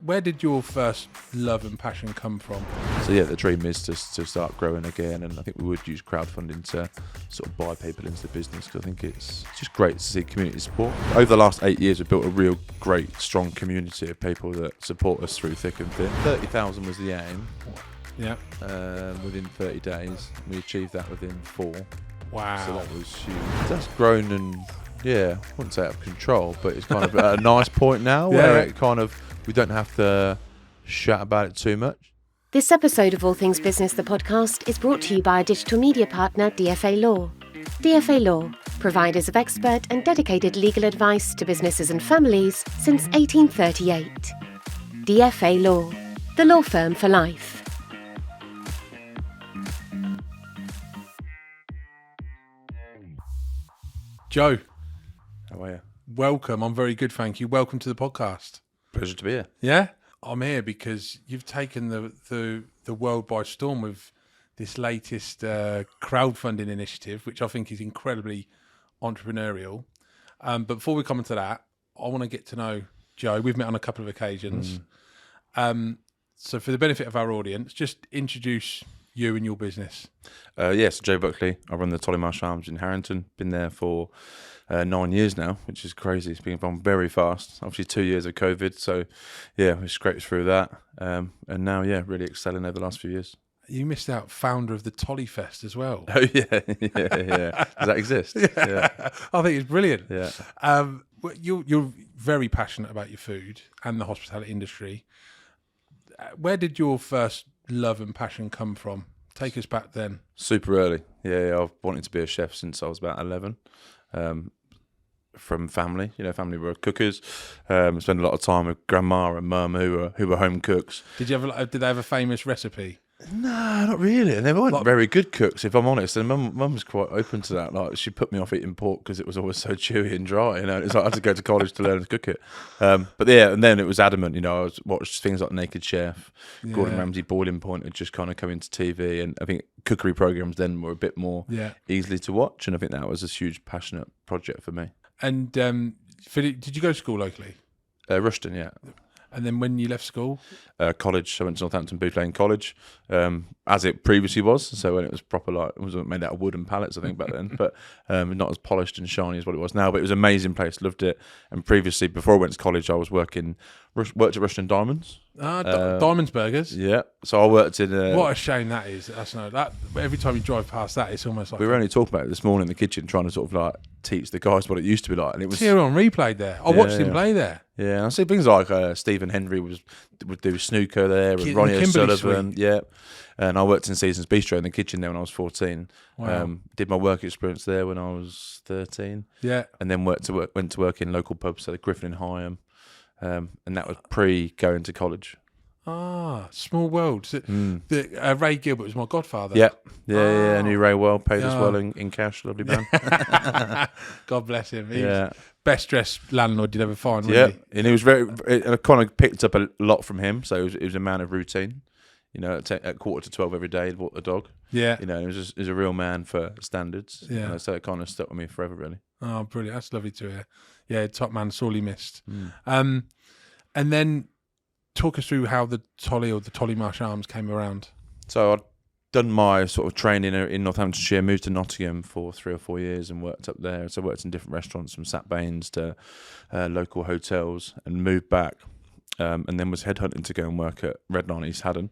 where did your first love and passion come from? So yeah, the dream is to start growing again, and I think we would use crowdfunding to sort of buy people into the business, because I think it's just great to see community support. Over the last 8 years, we've built a real great, strong community of people that support us through thick and thin. 30,000 was the aim. Yeah. Within 30 days, we achieved that within 4. Wow. So that was huge. That's grown and, yeah, I wouldn't say out of control, but it's kind of at a nice point now where it kind of, we don't have to shout about it too much. This episode of All Things Business, the podcast, is brought to you by digital media partner DFA Law. DFA Law, providers of expert and dedicated legal advice to businesses and families since 1838. DFA Law, the law firm for life. Joe, How are you? welcome. I'm very good, thank you. Welcome to the podcast. Pleasure to be here. Yeah? I'm here because you've taken the world by storm with this latest crowdfunding initiative, which I think is incredibly entrepreneurial. But before we come into that, I want to get to know Joe. We've met on a couple of occasions. So for the benefit of our audience, just introduce you and your business. Yes, Joe Buckley. I run the Tollemache Arms in Harrington. Been there for 9 years now, which is crazy. It's been gone very fast. Obviously 2 years of COVID, so yeah, we scraped through that. And now, yeah, really excelling over the last few years. You missed out, founder of the Tolly Fest as well. Oh yeah. Does that exist? Yeah. I think it's brilliant. Yeah. You're very passionate about your food and the hospitality industry. Where did your first love and passion come from? Take us back then. Super early. Yeah, I've wanted to be a chef since I was about 11. From family, family were cookers. Spent a lot of time with grandma and mum who were home cooks. Did they have a famous recipe? No, not really. And they weren't very good cooks, if I'm honest. And mum was quite open to that. Like, she put me off eating pork because it was always so chewy and dry. It's like I had to go to college to learn to cook it. But yeah, and then it was adamant. I watched things like Naked Chef, Gordon Ramsay, Boiling Point had just kind of come into TV, and I think cookery programs then were a bit more easily to watch. And I think that was a huge passionate project for me. And did you go to school locally? Rushton, yeah. And then when you left school? College. I went to Northampton Lane College, as it previously was. So when it was proper, like, it was made out of wood and pallets, I think, back then. But not as polished and shiny as what it was now. But it was an amazing place. Loved it. And previously, before I went to college, I was worked at Rushton Diamonds. Diamonds Burgers. Yeah. So I worked in... what a shame that is. That every time you drive past that, it's almost like... We were only talking about it this morning in the kitchen, trying to sort of like teach the guys what it used to be like. And it was... Tyrone replayed there. I watched him play there. Yeah, and I see things like Stephen Henry would do snooker there, and Ronnie O'Sullivan. Yeah, and I worked in Seasons Bistro in the kitchen there when I was 14. Wow. Did my work experience there when I was 13. Yeah, and then went to work in local pubs, so the Griffin and Hyam, and that was pre going to college. Small world. Ray Gilbert was my godfather. Yeah. I knew Ray well, paid us well in cash, lovely man. God bless him. He was best dressed landlord you'd ever find, wasn't he? And he was I kind of picked up a lot from him, so he was a man of routine. At 11:45 every day, he'd walk the dog. Yeah. He was a real man for standards. Yeah. So it kind of stuck with me forever, really. Oh, brilliant. That's lovely to hear. Yeah, top man, sorely missed. And then talk us through how the Tollemache Arms came around. So I'd done my sort of training in Northamptonshire, moved to Nottingham for 3 or 4 years and worked up there. So I worked in different restaurants, from Sat Baines to local hotels, and moved back. And then was headhunting to go and work at Redline East Haddon.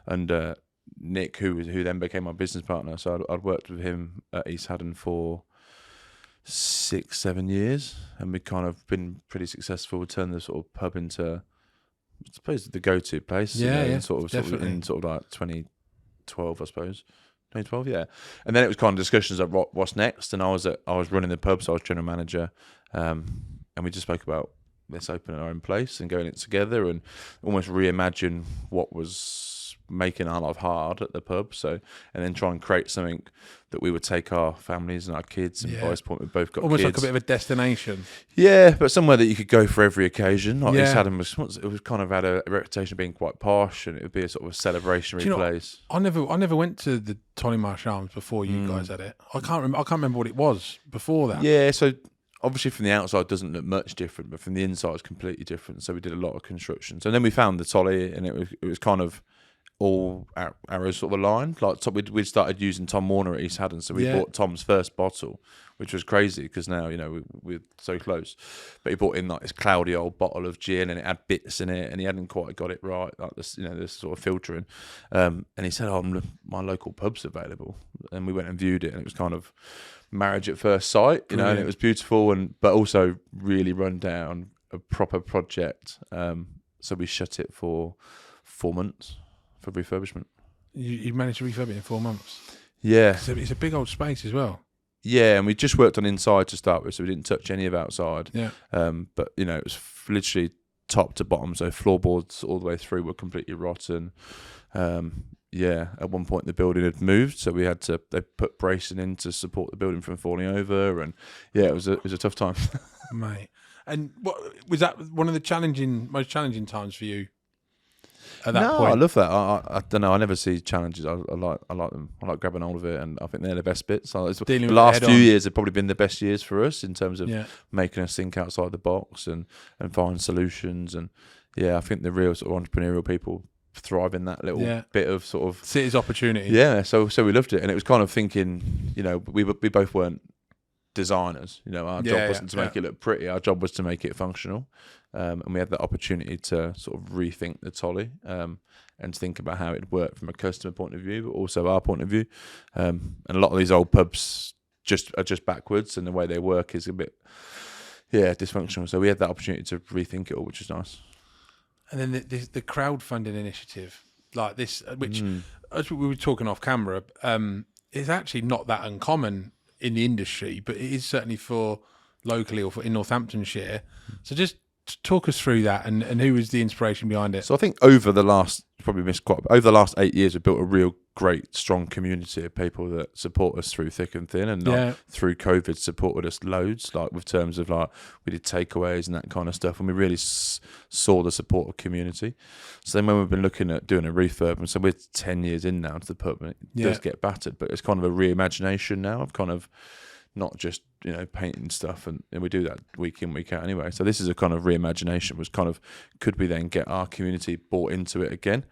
And Nick, who then became my business partner, so I'd worked with him at East Haddon for 6-7 years, and we'd kind of been pretty successful. We turned the sort of pub into, I suppose, the go-to place. Sort of in like 2012, I suppose. 2012, yeah. And then it was kind of discussions of what's next. And I was running the pub, so I was general manager, and we just spoke about, let's open our own place and go in it together and almost reimagine what was making our life hard at the pub. So, and then try and create something that we would take our families and our kids, and by this point we've both got almost kids. Like a bit of a destination. Yeah, but somewhere that you could go for every occasion. Like East Haddon was kind of had a reputation of being quite posh, and it would be a sort of a celebrationary place. I never went to the Tollemache Arms before you guys had it. I can't remember what it was before that. Yeah, so obviously from the outside it doesn't look much different, but from the inside it's completely different. So we did a lot of construction. So then we found the Tolly, and it was kind of all arrows sort of aligned. Like we'd started using Tom Warner at East Haddon, so we bought Tom's first bottle, which was crazy because now we're so close. But he bought in like this cloudy old bottle of gin, and it had bits in it, and he hadn't quite got it right, like this sort of filtering. And he said, "Oh, my local pub's available," and we went and viewed it, and it was kind of marriage at first sight, and it was beautiful, but also really run down, a proper project. So we shut it for 4 months. For refurbishment. You managed to refurb it in 4 months? Yeah. So it's a big old space as well. Yeah, and we just worked on inside to start with, so we didn't touch any of outside. Yeah. But, it was literally top to bottom, so floorboards all the way through were completely rotten. At one point the building had moved, so they put bracing in to support the building from falling over, and it was a tough time. Mate. And what was that one of the most challenging times for you? At that point? I love that. I don't know. I never see challenges. I like them. I like grabbing hold of it, and I think they're the best bits. So the last few years have probably been the best years for us in terms of making us think outside the box and find solutions. And I think the real sort of entrepreneurial people thrive in that little bit of sort of see it as opportunity. Yeah. So we loved it, and it was kind of thinking. We both weren't designers. Our job wasn't to make it look pretty. Our job was to make it functional. And we had the opportunity to sort of rethink the Tolly and think about how it'd work from a customer point of view, but also our point of view. And a lot of these old pubs are just backwards, and the way they work is a bit dysfunctional. So we had that opportunity to rethink it all, which is nice. And then the crowdfunding initiative, like this, which as we were talking off camera, is actually not that uncommon in the industry, but it is certainly for locally or in Northamptonshire. So just talk us through that, and who was the inspiration behind it? So I think over the last 8 years, we've built a real great, strong community of people that support us through thick and thin, and through COVID supported us loads, like with terms of like we did takeaways and that kind of stuff, and we really saw the support of community. So then when we've been looking at doing a refurb, and so we're 10 years in now to the pub, and it does get battered, but it's kind of a reimagination now of kind of not just painting stuff, and we do that week in, week out anyway. So this is a kind of reimagination, was kind of, could we then get our community bought into it again?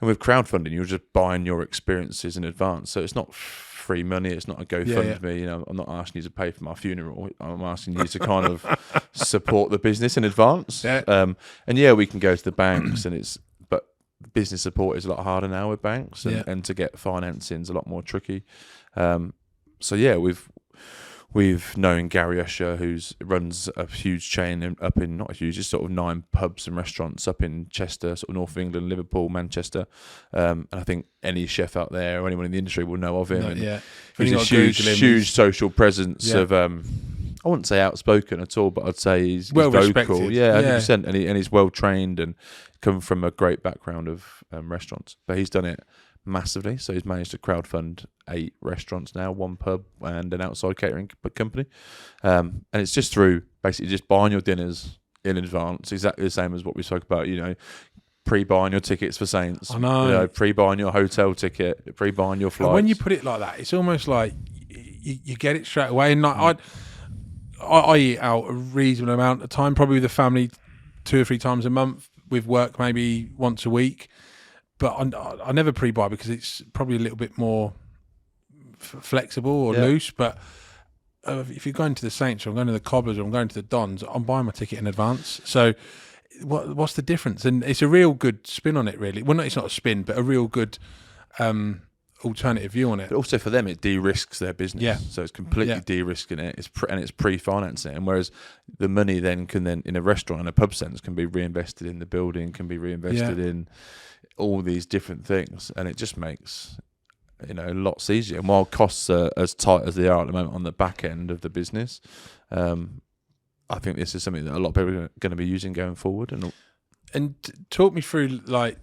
And with crowdfunding, you're just buying your experiences in advance, so it's not free money, it's not a GoFundMe. I'm not asking you to pay for my funeral, I'm asking you to kind of support the business in advance. And we can go to the banks, but business support is a lot harder now with banks, and to get financing is a lot more tricky. We've known Gary Usher, who runs a huge chain up in, not huge, just sort of 9 pubs and restaurants up in Chester, sort of North of England, Liverpool, Manchester. And I think any chef out there or anyone in the industry will know of him. He's a huge social presence of, I wouldn't say outspoken at all, but I'd say he's well vocal. Respected. 100%. And he's well trained and come from a great background of restaurants. But he's done it massively, so he's managed to crowdfund 8 restaurants now, 1 pub and an outside catering company, and it's just through basically just buying your dinners in advance, exactly the same as what we spoke about, pre-buying your tickets for Saints, pre-buying your hotel ticket, pre-buying your flights. And when you put it like that, it's almost like you get it straight away. And like I eat out a reasonable amount of time, probably with the family 2 or 3 times a month, with work maybe once a week. But I never pre-buy because it's probably a little bit more flexible or loose. But if you're going to the Saints, or I'm going to the Cobblers, or I'm going to the Dons, I'm buying my ticket in advance. So what's the difference? And it's a real good spin on it, really. Well, it's not a spin, but a real good alternative view on it. But also for them, it de-risks their business. Yeah. So it's completely de-risking it. It's pre-financing. And whereas the money then can in a restaurant and a pub sense can be reinvested in the building, can be reinvested in all these different things, and it just makes lots easier. And while costs are as tight as they are at the moment on the back end of the business, I think this is something that a lot of people are going to be using going forward. And talk me through like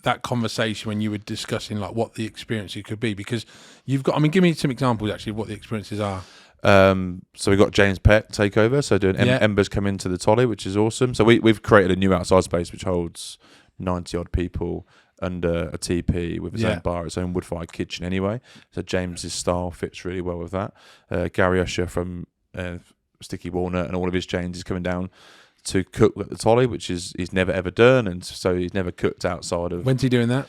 that conversation when you were discussing like what the experiences could be, because you've got, give me some examples actually of what the experiences are. So we got James Peck take over, so doing Embers come into the Tolly, which is awesome. So we've created a new outside space which holds 90 odd people under a TP with its own bar, its own wood-fired kitchen anyway. So James's style fits really well with that. Gary Usher from Sticky Walnut and all of his chains is coming down to cook at the Tolly, which he's never ever done, and so he's never cooked outside of. When's he doing that?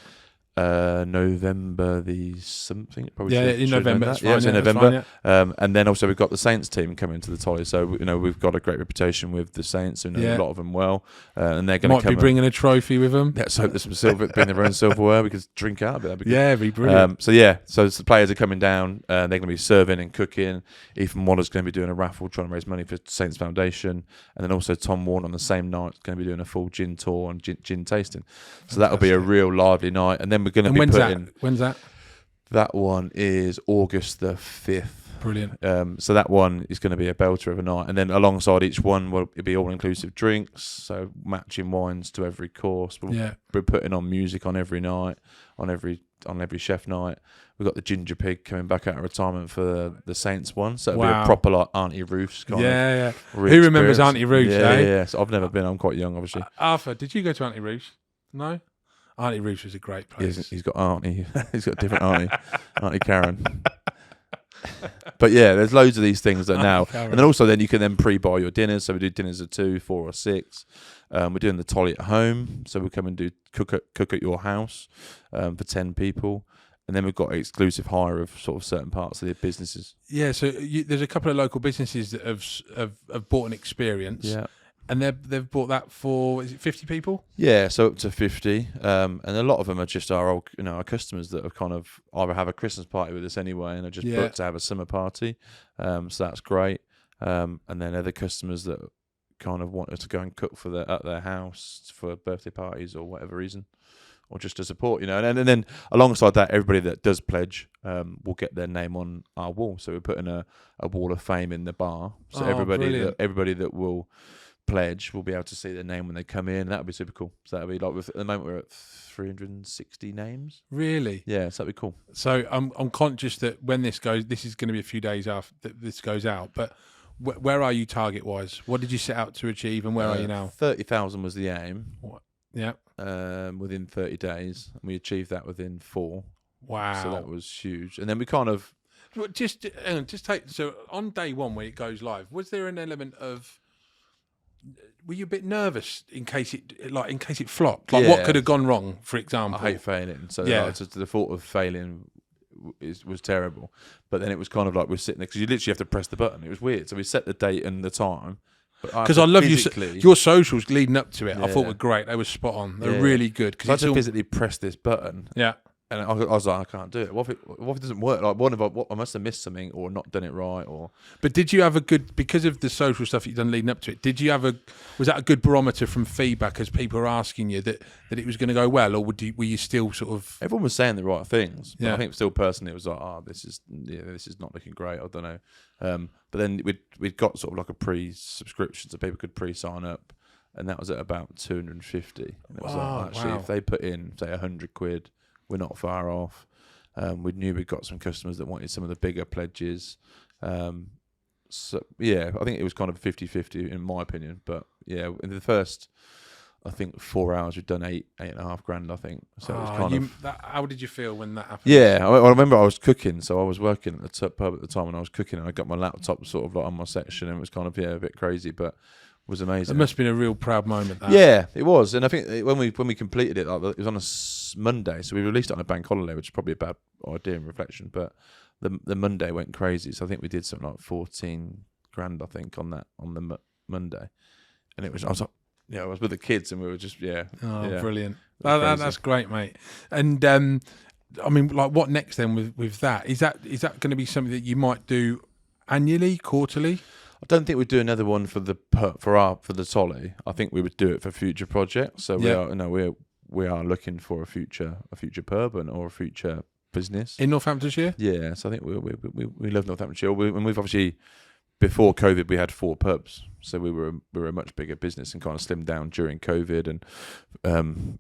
November the something. Probably in November. That's fine, yeah, it's in November. Fine, yeah. And then also we've got the Saints team coming to the Tolly, so we've got a great reputation with the Saints, and a lot of them well, and they're going to be bringing a trophy with them. Let's hope there's some silver, bring their own silverware. We could drink out of it. That'd be good. Yeah, it'd be brilliant. So the players are coming down. They're going to be serving and cooking. Ethan Waller's going to be doing a raffle, trying to raise money for Saints Foundation, and then also Tom Warren on the same night is going to be doing a full gin tour and gin tasting. So that'll be a real lively night, and then we're going to be putting. When's that? That one is August the 5th. Brilliant. So that one is going to be a belter of a night, and then alongside each one will be all-inclusive drinks, so matching wines to every course. We're putting on music on every night, on every chef night. We've got the Ginger Pig coming back out of retirement for the Saints one, so it'll be a proper like Auntie Ruth's kind of. Yeah. Who remembers Auntie Ruth's? Yeah. So I've never been. I'm quite young, obviously. Arthur, did you go to Auntie Ruth's? No. Auntie Ruth's was a great place. He's got Auntie. He's got a different Auntie. Auntie Karen. But yeah, there's loads of these things that now, and then also you can then pre-buy your dinners. So we do dinners at 2, 4, or 6. We're doing the Tolly at home, so we come and do cook at your house for 10 people, and then we've got exclusive hire of sort of certain parts of the businesses. Yeah, so there's a couple of local businesses that have bought an experience. Yeah. And they've bought that for, is it 50 people? Yeah, so up to 50. And a lot of them are just our old, our customers that have kind of either have a Christmas party with us anyway and are just booked to have a summer party. So that's great. And then other customers that kind of want us to go and cook at their house for birthday parties or whatever reason, or just to support, And then alongside that, everybody that does pledge will get their name on our wall. So we're putting a wall of fame in the bar. So everybody that will pledge will be able to see their name when they come in. That would be super cool. So that would be like, at the moment we're at 360 names. Really? Yeah, so that'd be cool. So I'm conscious that when this is going to be a few days after this goes out, but where are you target wise? What did you set out to achieve, and where are you now? 30,000 was the aim. Yeah. Within 30 days, and we achieved that within 4. Wow. So that was huge. And then we kind of just take, so on day one when it goes live, was there an element of, were you a bit nervous in case it flopped? Like, what could have gone wrong, for example? I hate failing. So the thought of failing was terrible. But then it was kind of like we're sitting there, because you literally have to press the button. It was weird. So we set the date and the time. Because I love your socials leading up to it. I thought were great. They were spot on. They were really good. Because I had to physically press this button. Yeah. And I was like, I can't do it. What if it doesn't work? Like, I must have missed something or not done it right. But did you have a good, because of the social stuff you've done leading up to it, was that a good barometer from feedback as people were asking you that it was going to go well, or were you still sort of? Everyone was saying the right things. But I think still personally it was like, this is not looking great. I don't know. But then we'd got sort of like a pre-subscription, so people could pre-sign up, and that was at about 250. And it was like, actually, if they put in say £100, we're not far off. We knew we got some customers that wanted some of the bigger pledges. So yeah, I think it was kind of 50-50 in my opinion. But yeah, in the first, I think 4 hours we'd done $8.5 grand. I think so. It was kind of. How did you feel when that happened? Yeah, I remember I was cooking, so I was working at the pub at the time, and I was cooking, and I got my laptop sort of like on my section, and it was kind of a bit crazy, but. Was amazing. It must have been a real proud moment. That. Yeah, it was, and I think when we completed it, like, it was on a Monday, so we released it on a bank holiday, which is probably a bad idea in reflection. But the Monday went crazy, so I think we did something like 14 grand, I think, on the Monday, and it was. I was with the kids, and we were just brilliant. That's great, mate. And I mean, like, what next then with that? Is that going to be something that you might do annually, quarterly? I don't think we'd do another one for the Tolly. I think we would do it for future projects. So we are looking for a future pub or a future business in Northamptonshire. Yeah, so I think we love Northamptonshire. And we've obviously, before COVID, we had 4 pubs, so we were a much bigger business and kind of slimmed down during COVID. And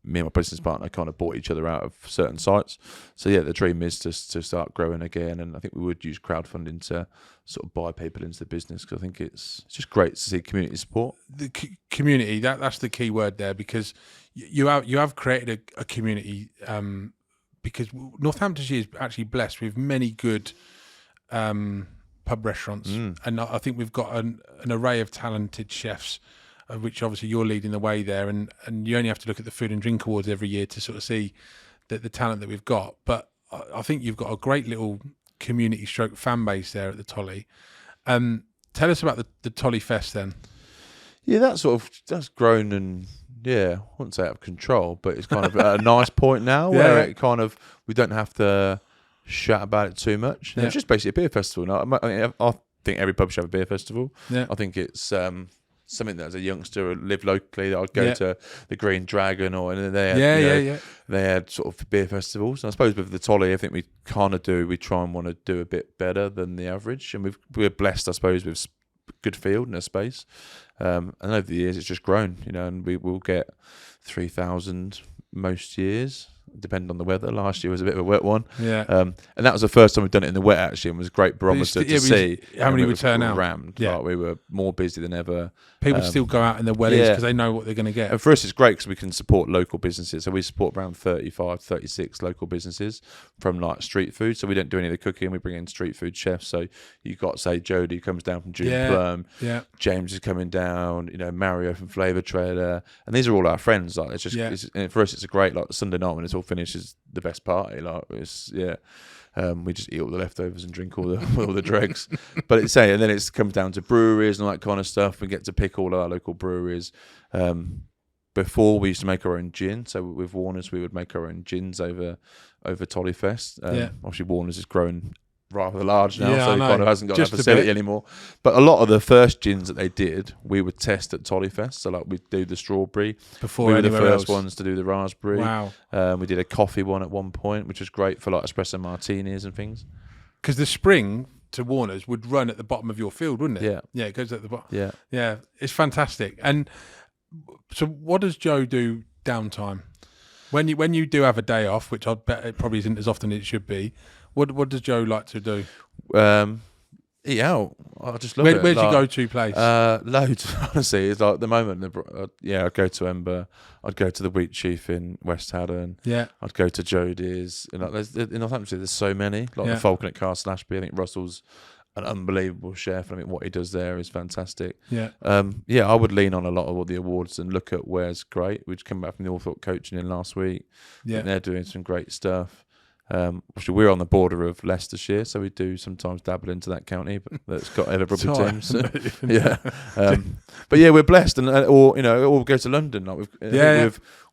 me and my business partner kind of bought each other out of certain sites. So yeah, the dream is to start growing again, and I think we would use crowdfunding to sort of buy people into the business, because I think it's just great to see community support. The community, that's the key word there, because you have created a community, because Northamptonshire is actually blessed with many good pub restaurants, and I think we've got an array of talented chefs, which obviously you're leading the way there, and you only have to look at the Food and Drink Awards every year to sort of see the talent that we've got. But I think you've got a great little community stroke fan base there at the Tolly. Tell us about the Tolly Fest then. Yeah, that's grown, and I wouldn't say out of control, but it's kind of at a nice point now where it kind of, we don't have to shout about it too much. It's just basically a beer festival. Now, I think every pub should have a beer festival. Yeah. I think it's something that as a youngster who lived locally, that I'd go to the Green Dragon, or they had sort of beer festivals. And I suppose with the Tolly, I think we try and want to do a bit better than the average, and we're blessed, I suppose, with good field and a space. And over the years, it's just grown, and we will get 3,000 most years, depending on the weather. Last year was a bit of a wet one. Yeah. And that was the first time we've done it in the wet, actually, and it was a great barometer to see how many would turn out. Rammed. Yeah. Like, we were more busy than ever. People still go out in their wellies because they know what they're going to get. And for us, it's great because we can support local businesses. So we support around 35, 36 local businesses from like street food. So we don't do any of the cooking. We bring in street food chefs. So you've got, say, Jody comes down from June Plum. Yeah. James is coming down. Mario from Flavour Trader. And these are all our friends. Like, it's just and for us, it's a great, like, Sunday night when it's all finished is the best party. Like, it's we just eat all the leftovers and drink all the dregs. But and then it comes down to breweries and all that kind of stuff. We get to pick all our local breweries. Before, we used to make our own gin. So with Warner's, we would make our own gins over Tolly Fest. Obviously, Warner's has grown rather large now, so it kind of hasn't got that facility anymore. But a lot of the first gins that they did, we would test at Tolly Fest. So like, we'd do the strawberry. Before we were the else. first ones to do the raspberry. Wow. We did a coffee one at one point, which was great for like espresso martinis and things. Because the spring to Warner's would run at the bottom of your field, wouldn't it? Yeah. Yeah, it goes at the bottom. Yeah. Yeah, it's fantastic. And so what does Joe do downtime? When you do have a day off, which I bet it probably isn't as often as it should be, what does Joe like to do? Eat out. I just love it. Where's your go-to place? Loads, honestly. It's like at the moment, I'd go to Ember. I'd go to the Wheat Chief in West Haddon. Yeah. I'd go to Jodie's. In Northamptonshire, there's so many. Like the Falcon at Castle Ashby. I think Russell's an unbelievable chef. I mean, what he does there is fantastic. Yeah. I would lean on a lot of all the awards and look at where's great. We'd come back from the All-Thought coaching in last week. Yeah. They're doing some great stuff. Actually, we're on the border of Leicestershire, so we do sometimes dabble into that county, but that's got Everbrook teams. So, but we're blessed, or go to London. Like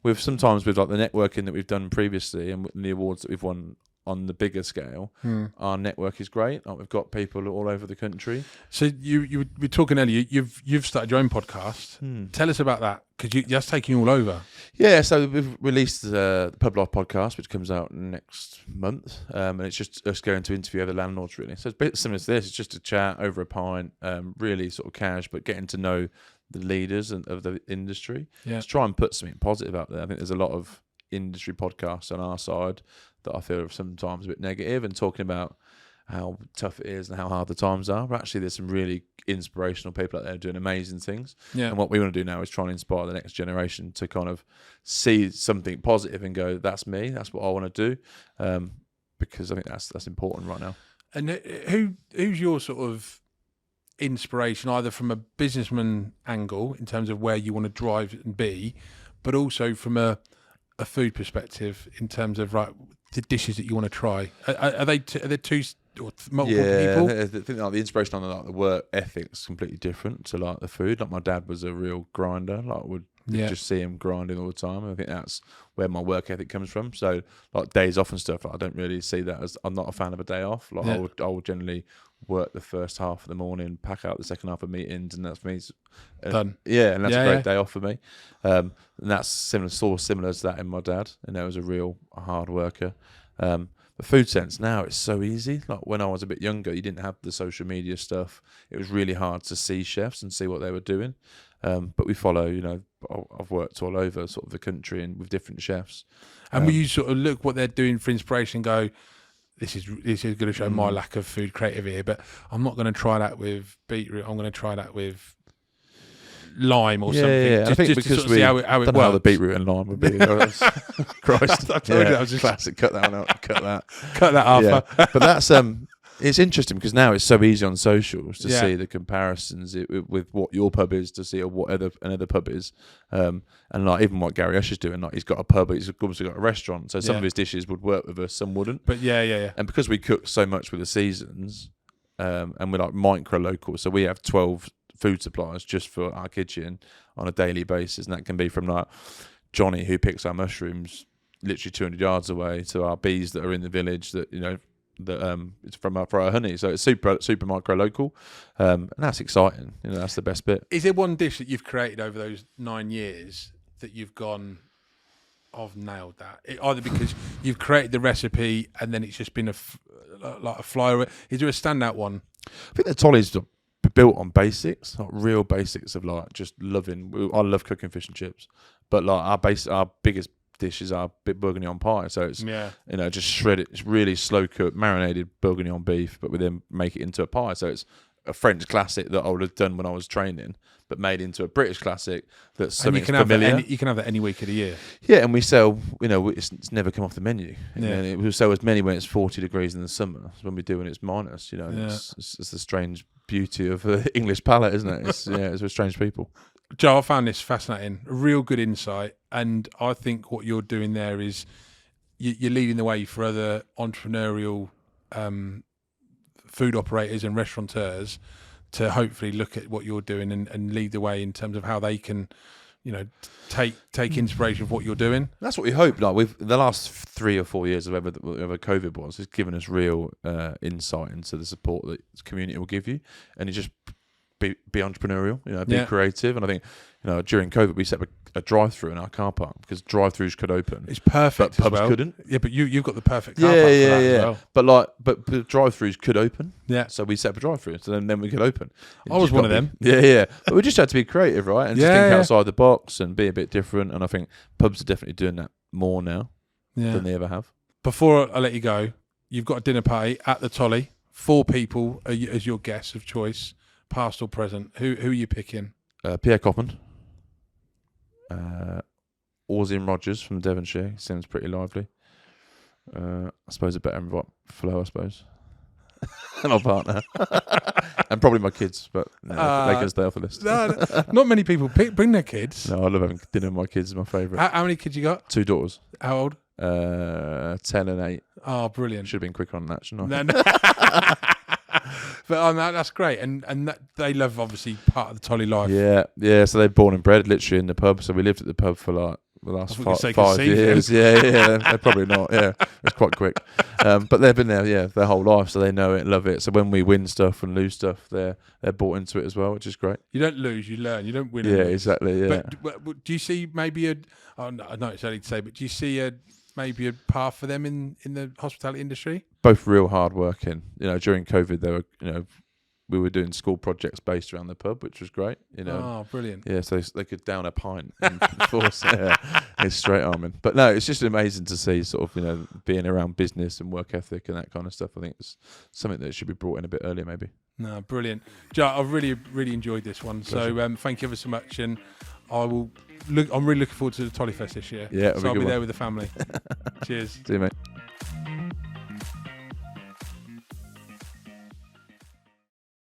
we've sometimes with like the networking that we've done previously and the awards that we've won on the bigger scale, our network is great. Like, we've got people all over the country. So you were talking earlier. You've started your own podcast. Tell us about that, because that's taking you all over. Yeah, so we've released the Pub Life podcast, which comes out next month, and it's just us going to interview other landlords, really. So it's a bit similar to this. It's just a chat over a pint, really sort of cash, but getting to know the leaders of the industry. Yeah. To try and put something positive out there. I think there's a lot of industry podcasts on our side that I feel are sometimes a bit negative, and talking about how tough it is and how hard the times are. But actually, there's some really inspirational people out there doing amazing things. Yeah. And what we want to do now is try and inspire the next generation to kind of see something positive and go, that's me, that's what I want to do. Because I think that's important right now. And who's your sort of inspiration, either from a businessman angle in terms of where you want to drive and be, but also from a food perspective in terms of the dishes that you want to try? Are there two or multiple people? I think like the inspiration on the work ethic is completely different to like the food. Like my dad was a real grinder. Like would just see him grinding all the time. And I think that's where my work ethic comes from. So like days off and stuff, I don't really see that as, I'm not a fan of a day off. Like I would generally work the first half of the morning, pack out the second half of meetings, and that's for me. Done. Yeah, and that's a great day off for me. And that's similar to that in my dad. And he was a real hard worker. The food sense now, it's so easy. Like when I was a bit younger, you didn't have the social media stuff. It was really hard to see chefs and see what they were doing. But we follow, I've worked all over sort of the country and with different chefs. And will you sort of look what they're doing for inspiration and go, this is going to show my lack of food creative here, but I'm not going to try that with beetroot. I'm going to try that with lime or something. Yeah. I think just because to sort of see how it don't works. know how the beetroot and lime would be. Christ, I told you that was just classic. Cut that one out. Cut that. Cut that off. Yeah. But that's it's interesting because now it's so easy on socials to see the comparisons with what your pub is to see what another pub is, and like even what Gary Usher's doing, like he's got a pub, but he's obviously got a restaurant, so some of his dishes would work with us, some wouldn't. But yeah. And because we cook so much with the seasons, and we're like micro local, so we have 12 food suppliers just for our kitchen on a daily basis, and that can be from like Johnny who picks our mushrooms literally 200 yards away to our bees that are in the village that it's for our honey. So it's super micro local, and that's exciting. That's the best bit. Is there one dish that you've created over those 9 years that you've gone, I've nailed that? Either because you've created the recipe and then it's just been like a flyer. Is there a standout one? I think the Tolly's built on basics, like real basics of like just loving. I love cooking fish and chips, but like our biggest dish is our bourguignon pie. So it's just shredded, it's really slow cooked, marinated bourguignon beef, but we then make it into a pie. So it's a French classic that I would have done when I was training, but made into a British classic that's something familiar. You can have that any week of the year. Yeah, and we sell, it's never come off the menu. And it will sell as many when it's 40 degrees in the summer as when we do when it's minus. It's the strange beauty of the English palate, isn't it? It's with strange people. Joe, I found this fascinating, a real good insight, and I think what you're doing there is you're leading the way for other entrepreneurial food operators and restaurateurs to hopefully look at what you're doing and lead the way in terms of how they can, take inspiration of what you're doing. That's what we hope. Like with the last 3 or 4 years of whatever COVID was, it's given us real insight into the support that the community will give you, and it just be entrepreneurial, be creative. And I think, during COVID we set up a drive-through in our car park because drive-throughs could open. It's perfect, but pubs well. couldn't. Yeah, but you've got the perfect car park for that as well. But drive-throughs could open. Yeah. So we set up a drive-through, so then we could open. I was one of them. Yeah. But we just had to be creative, right? And just think outside the box and be a bit different. And I think pubs are definitely doing that more now than they ever have. Before I let you go, you've got a dinner party at the Tolly. 4 people as your guests of choice, past or present. Who are you picking? Pierre Coppin. Orzin Rogers from Devonshire. Seems pretty lively. I suppose a better invite Flo, I suppose. And my partner. And probably my kids, but they can stay off the list. No, not many people bring their kids. No, I love having dinner with my kids. It's my favourite. How many kids you got? 2 daughters. How old? 10 and 8. Oh, brilliant. Should have been quicker on that, shouldn't I? No. But that's great, and that, they love obviously part of the Tolly life. Yeah. So they're born and bred literally in the pub. So we lived at the pub for like the last 5 years. Yeah. They're probably not. Yeah, it's quite quick. But they've been there, their whole life, so they know it, love it. So when we win stuff and lose stuff, they're bought into it as well, which is great. You don't lose, you learn. You don't win. Yeah, exactly. Yeah. But do you see maybe I know it's early to say, but do you see maybe a path for them in the hospitality industry? Both real hard working. During COVID, they were, we were doing school projects based around the pub, which was great. Oh, brilliant. Yeah, so they could down a pint and force it's straight arming. But no, it's just amazing to see sort of, being around business and work ethic and that kind of stuff. I think it's something that should be brought in a bit earlier, maybe. No, brilliant. Joe, I've really, really enjoyed this one. Pleasure. So thank you ever so much. And I'm really looking forward to the Tolly Fest this year. Yeah, so I'll be there with the family. Cheers. See you, mate.